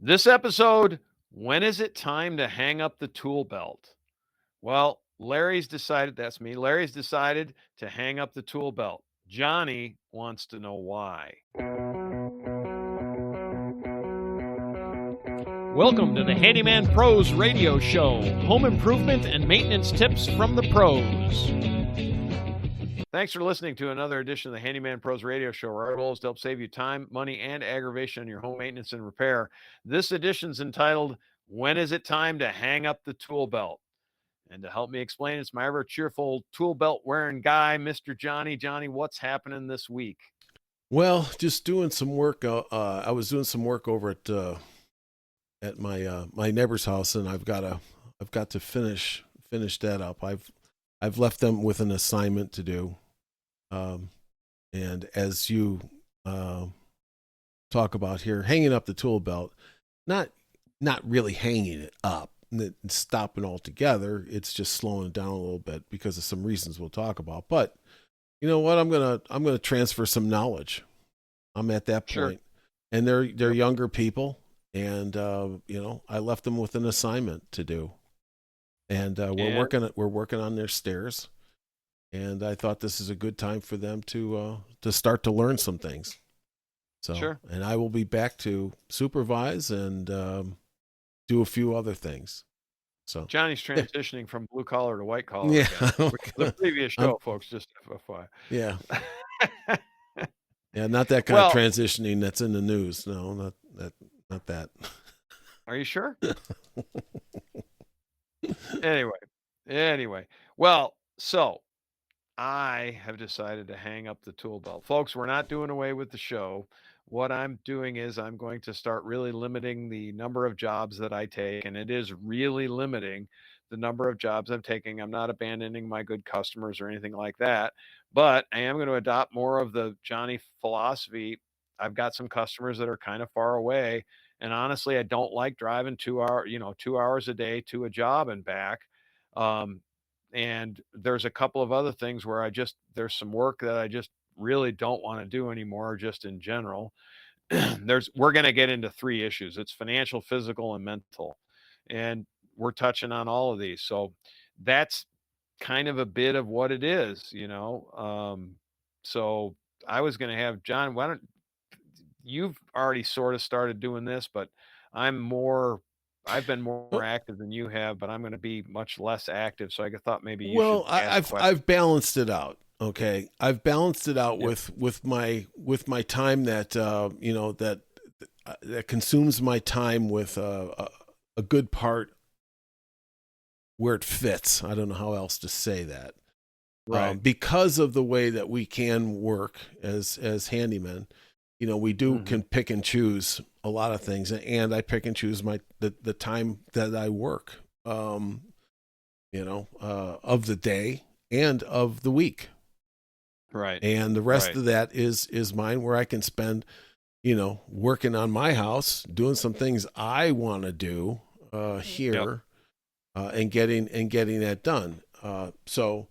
This episode, when is it time to hang up the tool belt? Well, Larry's decided, that's me, Larry's decided to hang up the tool belt. Johnny wants to know why. Welcome to the Handyman Pros radio show. Home improvement and maintenance tips from the pros. Thanks for listening to another edition of the Handyman Pros radio show, where our goal is to help save you time, money, and aggravation on your home maintenance and repair. This edition's entitled, When is it time to hang up the tool belt? And to help me explain, it's my ever cheerful tool belt wearing guy, Mr. Johnny. Johnny, what's happening this week? Well, just doing some work. I was doing some work over at my neighbor's house, and I've got to finish that up. I've left them with an assignment to do, and as you talk about here, hanging up the tool belt, not really hanging it up and stopping altogether. It's just slowing it down a little bit because of some reasons we'll talk about. But you know what? I'm gonna transfer some knowledge. I'm at that point, Sure. and they're younger people, and I left them with an assignment to do, and we're working on their stairs, and I thought this is a good time for them to start to learn some things. So, Sure. And I will be back to supervise and do a few other things. So Johnny's transitioning from blue collar to white collar. Yeah. Again. The previous show, folks, just FYI. Yeah. Yeah, not that kind of transitioning that's in the news. No, not that. Are you sure? Anyway. Well, so I have decided to hang up the tool belt. Folks, we're not doing away with the show. What I'm doing is I'm going to start really limiting the number of jobs that I take, and it is really limiting the number of jobs I'm taking. I'm not abandoning my good customers or anything like that, but I am going to adopt more of the Johnny philosophy. I've got some customers that are kind of far away, and honestly, I don't like driving 2 hours a day to a job and back. Um, and there's a couple of other things where there's some work that I just really don't want to do anymore, just in general. We're going to get into three issues. It's financial, physical, and mental. And we're touching on all of these. So that's kind of a bit of what it is. So I was going to have John, you've already sort of started doing this, but I've been more active than you have, but I'm going to be much less active. So I thought maybe you should ask questions. I've balanced it out. Okay, I've balanced it out with my time that that consumes my time with a good part where it fits. I don't know how else to say that. Right. Because of the way that we can work as handymen, we can pick and choose a lot of things, and I pick and choose the time that I work, of the day and of the week. Right. And the rest of that is mine, where I can spend, working on my house, doing some things I want to do here, and getting that done. So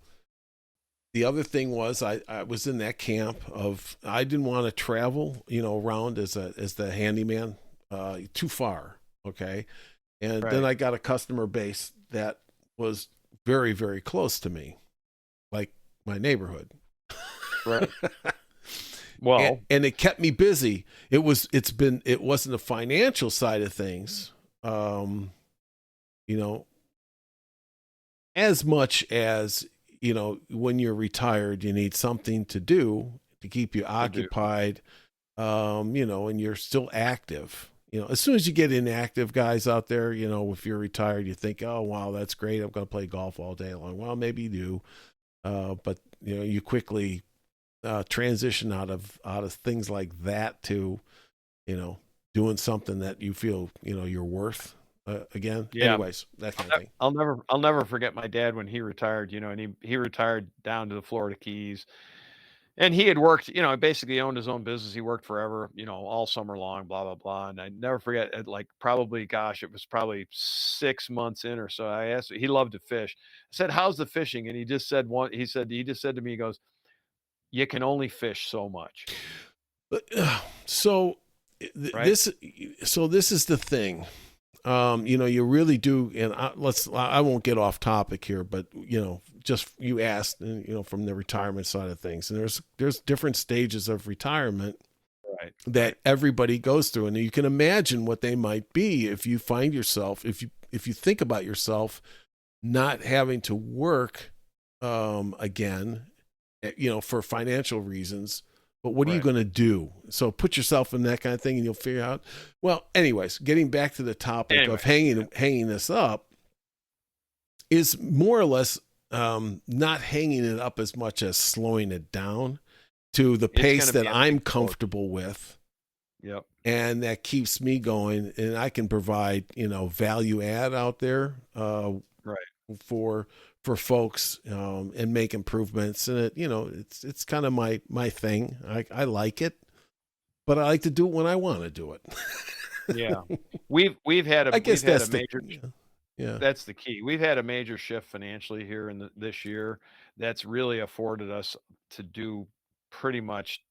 the other thing was I was in that camp of, I didn't want to travel, around as the handyman too far. Okay. And then I got a customer base that was very, very close to me, like my neighborhood. Right. Well, and it kept me busy. It wasn't a financial side of things, as much as, when you're retired, you need something to do to keep you occupied, and you're still active. As soon as you get inactive, guys out there, if you're retired, you think, oh, wow, that's great, I'm going to play golf all day long. Well, maybe you do. But you quickly transition out of things like that to, doing something that you feel, you're worth again. Yeah. Anyways, that kind of thing. I'll never forget my dad when he retired, and he retired down to the Florida Keys, and he had worked, basically owned his own business. He worked forever, all summer long, blah, blah, blah. And I never forget, it was probably 6 months in or so. I asked, he loved to fish. I said, how's the fishing? And he just said to me, he goes, you can only fish so much. So right? this so this is the thing. You really do, and I won't get off topic here, but just you asked, from the retirement side of things, and there's different stages of retirement Right, that right, everybody goes through, and you can imagine what they might be if you find yourself, if you think about yourself not having to work again, for financial reasons. But what are you right. going to do? So put yourself in that kind of thing, and you'll figure out. Well, anyways, getting back to the topic Anyway, of hanging this up is more or less not hanging it up as much as slowing it down to the it's pace gonna be that a I'm big slow. comfortable with, Yep, and that keeps me going, and I can provide value add out there right. for folks, and make improvements. And it's kind of my thing. I like it, but I like to do it when I want to do it. Yeah. We've had a I guess that's the major. yeah. That's the key. We've had a major shift financially here in this year that's really afforded us to do pretty much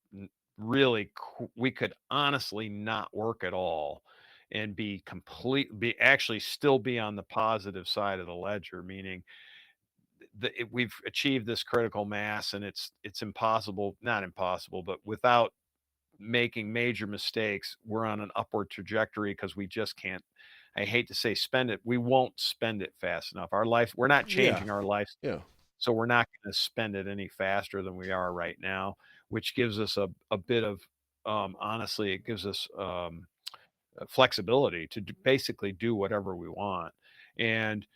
we could honestly not work at all and be actually still be on the positive side of the ledger, meaning we've achieved this critical mass, and it's impossible, not impossible, but without making major mistakes, we're on an upward trajectory because we just can't. I hate to say spend it. We won't spend it fast enough. We're not Yeah. changing our life, Yeah. so we're not going to spend it any faster than we are right now, which gives us a bit of, honestly, it gives us flexibility to basically do whatever we want. And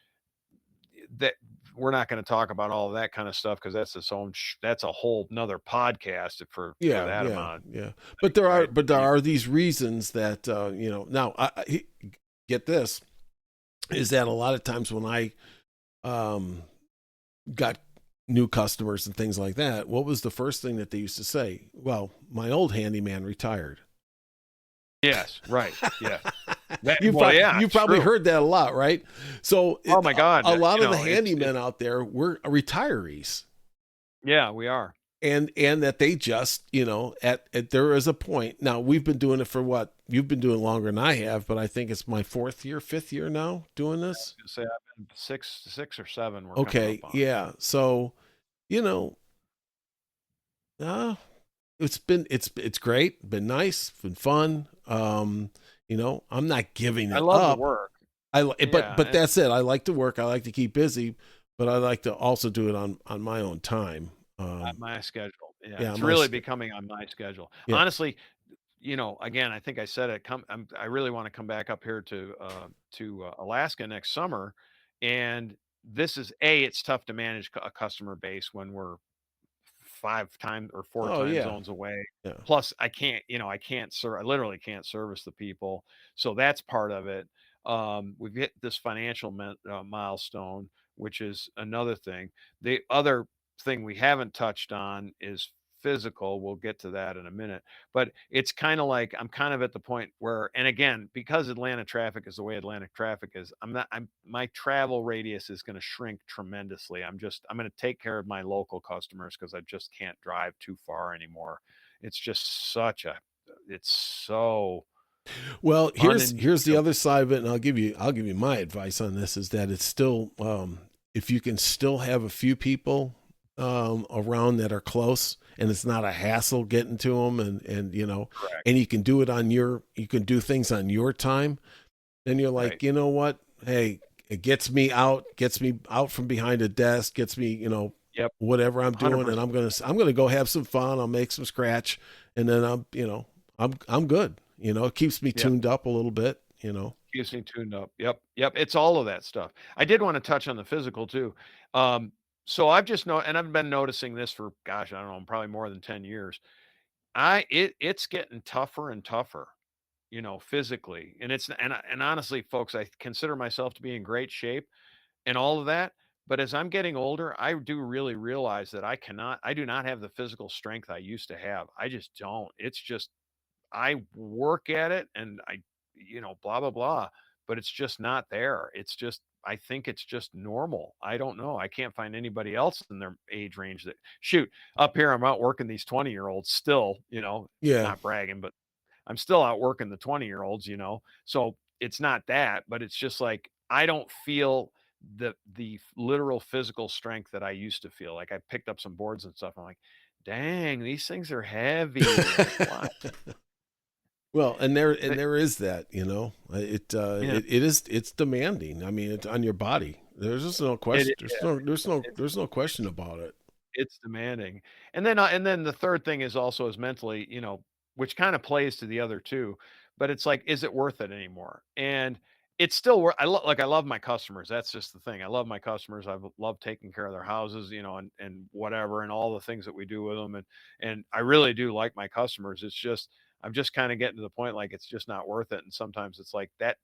that we're not going to talk about all of that kind of stuff because that's a whole nother podcast for Yeah. that Yeah. amount of Yeah. But things, right? there are these reasons that now get this, is that a lot of times when I um got new customers and things like that, what was the first thing that they used to say? Well, my old handyman retired. Yes, right. Yeah. That, You've well, probably, yeah, you've it's probably true. heard that a lot, right? So Oh my God, a lot of the it's handymen out there were retirees, yeah, we are. and that they just at there is a point. Now we've been doing it for what you've been doing longer than I have, but I think it's my fifth year now doing I was this. gonna say I've been 6 or 7 we're coming up Okay, on. yeah. So you know, uh, it's great, been nice, been fun. I'm not giving I it love the up. work. But Yeah, and that's it. I like to work. I like to keep busy, but I like to also do it on my own time. my schedule. Yeah, Yeah, it's really becoming on my schedule. yeah. Honestly, again, I think I said it. I really want to come back up here to Alaska next summer, and this is it's tough to manage a customer base when we're 5 time or 4 Oh time yeah, zones away. yeah. Plus, I literally can't service the people. So that's part of it. We've hit this financial milestone, which is another thing. The other thing we haven't touched on is physical. We'll get to that in a minute. But it's kind of like I'm kind of at the point where, and again, because Atlanta traffic is the way Atlantic traffic is, my travel radius is going to shrink tremendously. I'm going to take care of my local customers because I just can't drive too far anymore. It's just it's so Well, unenjoyable. here's the other side of it, and I'll give you my advice on this, is that it's still, if you can still have a few people around that are close, and it's not a hassle getting to them, and Correct. and you can do it you can do things on your time. Then you're Right. like, you know what? Hey, it gets me out from behind a desk, gets me, Yep. whatever I'm doing, and 100%. I'm gonna go have some fun. I'll make some scratch, and then I'm good. It keeps me Yep. tuned up a little bit. Keeps me tuned up. Yep. Yep. It's all of that stuff. I did want to touch on the physical too. So I've been noticing this for, gosh, I don't know, probably more than 10 years. It's getting tougher and tougher, physically. And and honestly, folks, I consider myself to be in great shape and all of that. But as I'm getting older, I do really realize that I do not have the physical strength I used to have. I just don't. It's just, I work at it and blah, blah, blah, but it's just not there. I think it's just normal. I don't know. I can't find anybody else in their age range that, shoot, up here, I'm out working these 20-year-olds still, Yeah. not bragging, but I'm still out working the 20-year-olds, So it's not that, but it's just like I don't feel the literal physical strength that I used to feel. Like I picked up some boards and stuff. I'm like, dang, these things are heavy. Like, wow. Well, and But there is that, yeah, it's demanding. I mean, it's on your body. There's just no it question. is. There's no question about it. It's demanding. And then the third thing is also is mentally, which kind of plays to the other two, but it's like, is it worth it anymore? And it's still worth I love my customers. That's just the thing. I love my customers. I love taking care of their houses, and whatever and all the things that we do with them. And I really do like my customers. It's just I'm just kind of getting to the point like it's just not worth it. And sometimes it's like that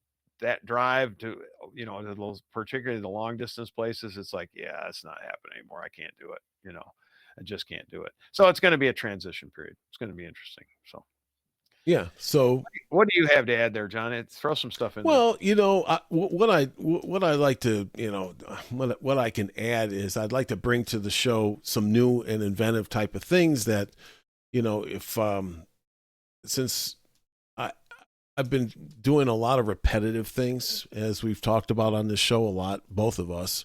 drive to to those particularly the long distance places, it's like, yeah, it's not happening anymore. I can't do it. I just can't do it. So it's going to be a transition period. It's going to be interesting. So Yeah. So, what do you have to add there, John? Throw some stuff in there. well, what I like to, what I can add is I'd like to bring to the show some new and inventive type of things that, if since I I've been doing a lot of repetitive things, as we've talked about on this show a lot, both of us,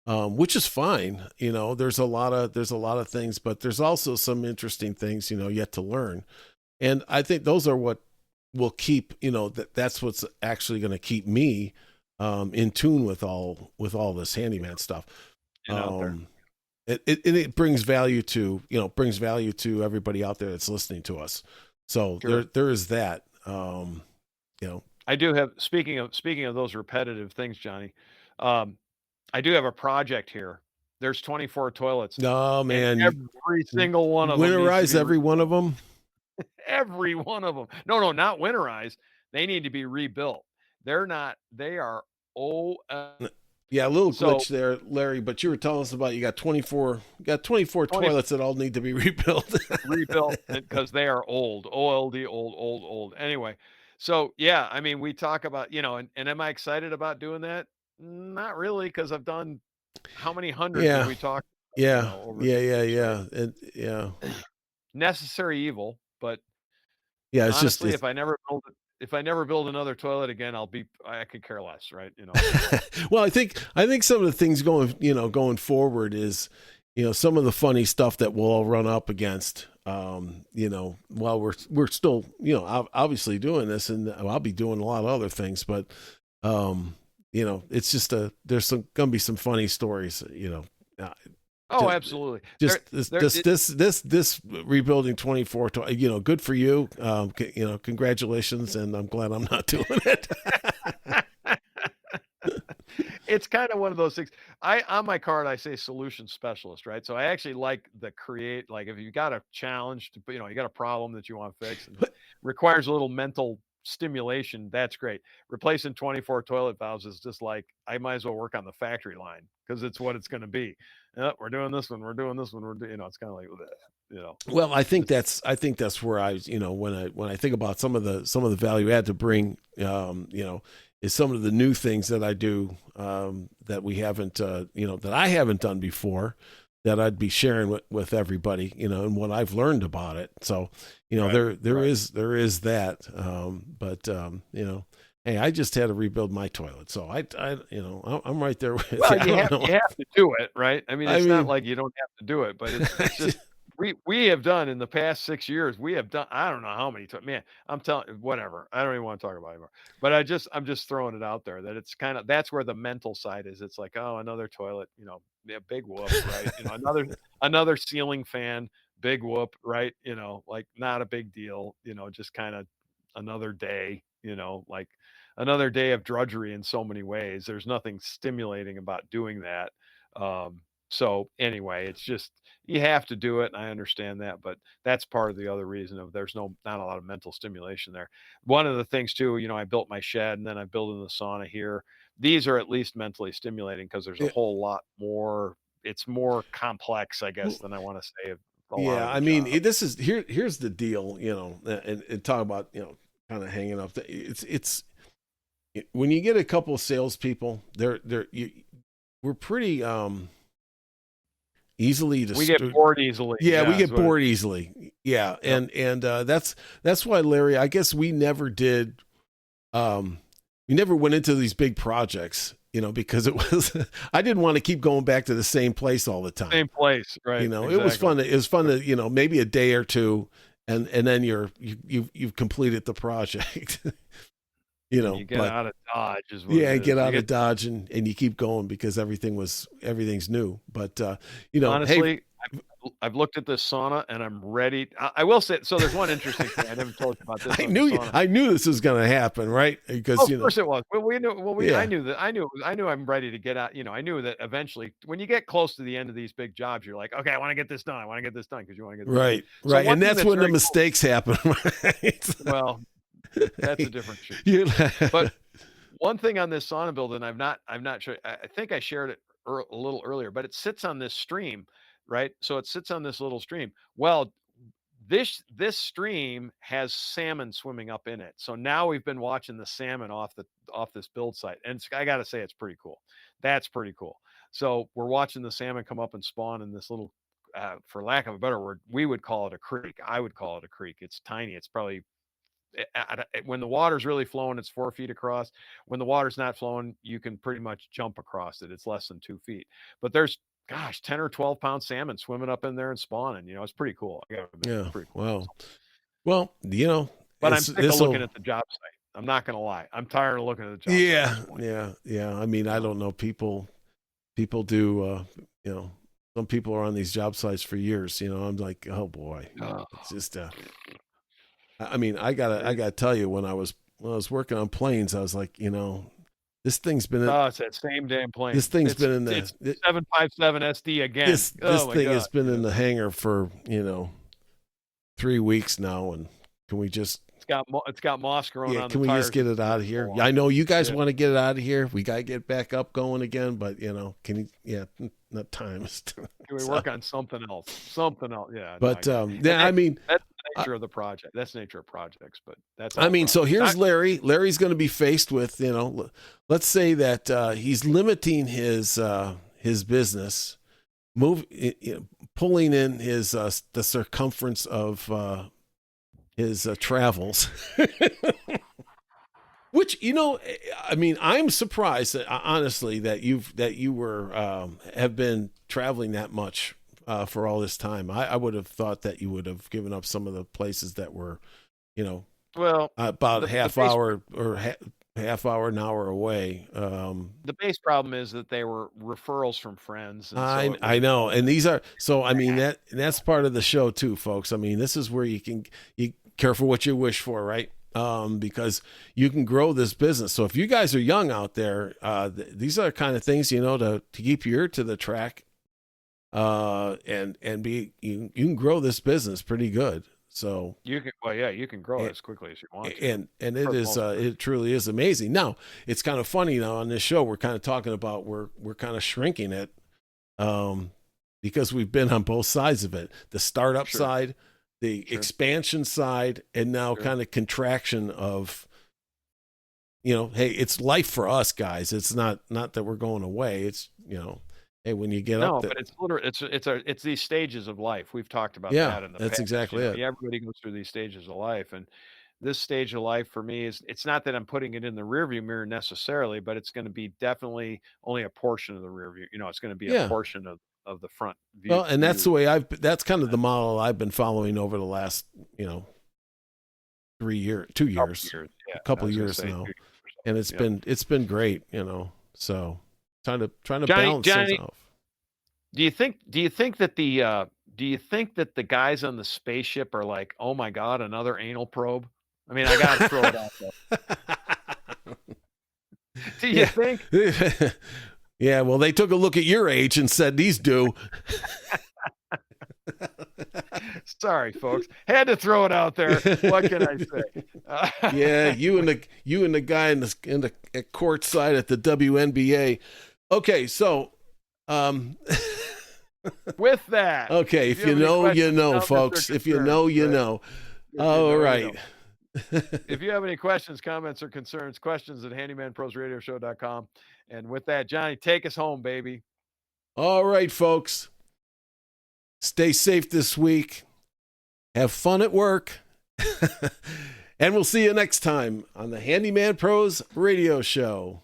which is fine. There's a lot of things, but there's also some interesting things, yet to learn. And I think those are what will keep, that's what's actually going to keep me in tune with all this handyman stuff. And out there. Um, it brings value to, brings value to everybody out there that's listening to us. So Sure. there is that. I do have speaking of those repetitive things, Johnny. Um, I do have a project here. There's 24 toilets, Oh and man, every single one of them needs to winterize be every one of them. every one of them. No, no, not winterized. They need to be rebuilt. They're not. They are Yeah, a little so glitch there, Larry. But you were telling us about you got 24 20 toilets that all need to be rebuilt. rebuilt because they are old, old, old, old, old. Anyway, so yeah, I mean, we talk about and am I excited about doing that? Not really, because I've done how many hundreds have Yeah, we talked? yeah, Over the yeah, yeah, years, right? yeah, and yeah, Necessary evil, but yeah. It's just honestly, it's. if I never build another toilet again, I could care less, right? Well, I think some of the things going forward is, some of the funny stuff that we'll all run up against. While we're still, obviously doing this, and I'll be doing a lot of other things, but it's just there's gonna be some funny stories, uh, Oh, just, absolutely. just this rebuilding 24, good for you. Congratulations, and I'm glad I'm not doing it. It's kind of one of those things. On my card, I say solution specialist, right? So I actually like the create, like if you got a challenge to, you got a problem that you want fixed and it requires a little mental stimulation, that's great. Replacing 24 toilet valves is just like, I might as well work on the factory line because it's what it's going to be. We're doing this one. We're doing this one. It's kind of like, Well, just, I think that's where when I think about some of the value add to bring, is some of the new things that I do, that we haven't, that I haven't done before, that I'd be sharing with everybody, and what I've learned about it. So, right, there right. is that. But hey, I just had to rebuild my toilet, so I'm right there with Well, you. I don't know. you have to do it, right? I mean, I it's not mean, like you don't have to do it, but it's just we have done in the past 6 years, we have done I don't know how many times. Man, I'm telling whatever. I don't even wanna talk about it anymore. But I'm just throwing it out there that it's kinda that's where the mental side is. It's like, "Oh, another toilet," yeah, big whoop, right? Another ceiling fan, big whoop, right? Like, not a big deal, just kinda another day, like another day of drudgery in so many ways. There's nothing stimulating about doing that. So anyway, it's just you have to do it, and I understand that, but that's part of the other reason of there's not a lot of mental stimulation there. One of the things too, I built my shed and then I built in the sauna here. These are at least mentally stimulating because there's a yeah, whole lot more. It's more complex, I guess, than I want to say of a lot yeah. of the I mean, job. this is here's the deal, and talk about, kind of hanging up. It's when you get a couple of salespeople, we're pretty easily We get bored easily. Yeah, we get is what bored easily. Yeah, Yep. and that's why, Larry, I guess we never did. We never went into these big projects, because it was I didn't want to keep going back to the same place all the time. Same place, right? It Exactly. was fun. It was fun to maybe a day or two, and then you've completed the project. You get but out of Dodge is what it is. get out of Dodge and you keep going because everything's new. But hey, honestly, I've looked at this sauna and I'm ready. I will say, so there's one interesting thing I never told you about this. I knew this was going to happen, right? Because of course it was. Well, we knew. Well, Yeah. I knew I'm ready to get out. I knew that eventually, when you get close to the end of these big jobs, you're like, okay, I want to get this done. I want to get this done because you want to get this right, done. right, So and that's when the mistakes happen. Right? Well, that's a different shoot. But one thing on this sauna build, and I'm not sure. I think I shared it a little earlier, but it sits on this stream, right? So it sits on this little stream. Well, this stream has salmon swimming up in it. So now we've been watching the salmon off this build site, and I got to say it's pretty cool. That's pretty cool. So we're watching the salmon come up and spawn in this little, for lack of a better word, we would call it a creek. I would call it a creek. It's tiny. It's probably when the water's really flowing, it's 4 feet across. When the water's not flowing, you can pretty much jump across it. It's less than 2 feet. But there's, gosh, 10 or 12-pound salmon swimming up in there and spawning. It's pretty cool. Yeah. It's pretty cool. Wow. Well, but I'm sick of looking at the job site. I'm not going to lie. I'm tired of looking at the job site. Yeah. I mean, I don't know. People do, some people are on these job sites for years. I'm like, oh boy, it's just, I mean, I gotta tell you, when I was working on planes, I was like, this thing's been in, it's that same damn plane. This thing's been in the 757 SD again. This thing has been in the hangar for 3 weeks now, and can we just? It's got moss growing on the tires. Can we just get it out of here? Yeah, I know you guys want to get it out of here. We gotta get back up going again, but can you? Yeah, not time. Can we work on something else? Something else, yeah. But I mean, that's the nature of the project. That's the nature of projects. But that's. I mean, so here's Larry. Larry's going to be faced with, let's say that he's limiting his business, pulling in his the circumference of his travels. Which, I mean, I'm surprised that, honestly, that you were have been traveling that much for all this time. I would have thought that you would have given up some of the places that were, well, about a half hour or half hour, an hour away. The base problem is that they were referrals from friends. And I know, and these are so. I mean, that's part of the show too, folks. I mean, this is where you careful what you wish for, right? Because you can grow this business. So if you guys are young out there, these are the kind of things, to keep your ear to the track, and be, you can grow this business pretty good. So you can grow it as quickly as you want to. And it is, it truly is amazing. Now it's kind of funny on this show, we're kind of talking about, we're kind of shrinking it, because we've been on both sides of it, the startup side, the expansion side, and now kind of contraction of, hey, it's life for us guys. It's not that we're going away. It's, hey, when you get up there. But it's literally, it's these stages of life. We've talked about that in the past. That's exactly it. Everybody goes through these stages of life. And this stage of life for me it's not that I'm putting it in the rearview mirror necessarily, but it's going to be definitely only a portion of the rearview. It's going to be a portion of the front view. Well, and that's the way that's kind of the model I've been following over the last, 2 years, a couple years now. And it's been great, so trying to balance things off. Do you think that the guys on the spaceship are like, oh my God, another anal probe? I mean, I got to throw it out there. Do you think? Yeah, well, they took a look at your age and said these do. Sorry, folks. Had to throw it out there. What can I say? Yeah, you and the guy in the court side at the WNBA. Okay, so with that. Okay, if you know, folks. If you know, you know. All right. If you have any questions, comments, or concerns, questions at handymanprosradioshow.com. And with that, Johnny, take us home, baby. All right, folks. Stay safe this week. Have fun at work. And we'll see you next time on the Handyman Pros Radio Show.